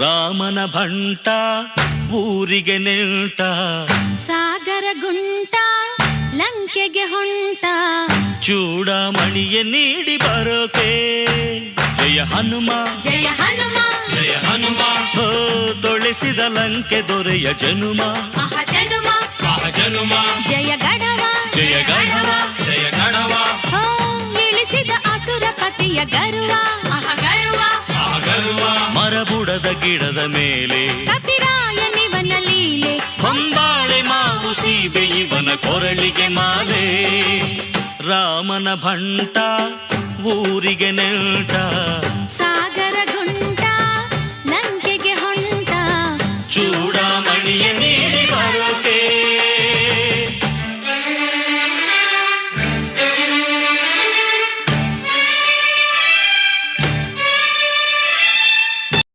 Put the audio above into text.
ರಾಮನ ಭಂಟ ಊರಿಗೆ ನೆಂಟ, ಸಾಗರ ಗುಂಟ ಲಂಕೆಗೆ ಹೊಂಟ, ಚೂಡಮಣಿಯ ನೀಡಿ ಬರೋಕೆ. ಜಯ ಹನುಮ ಜಯ ಹನುಮ ಜಯ ಹನುಮ, ಹೋ ತೊಳೆಸಿದ ಲಂಕೆ ದೊರೆಯ ಜನುಮ. ಜನುಮ ಜನುಮ ಜಯ ಗಡವ ಜಯ ಗಢವ ಜಯ ಗಢವ, ಹೋ ಇಳಿಸಿದ ಅಸುರಪತಿಯ ಗರ್ವ. ಗರ್ವ ಗರ್ವ, ಮರಬುಡದ ಗಿಡದ ಮೇಲೆ ಕಪಿರಾಯನಿವನ ಲೀಲೆ, ಹೊಂಬಾಳೆ ಮಾವು ಸೀಬೆ ಇವನ ಕೊರಳಿಗೆ ಮಾಲೆ. ರಾಮನ ಭಂಟ ಊರಿಗೆ ನೆಂಟ, ಸಾಗರ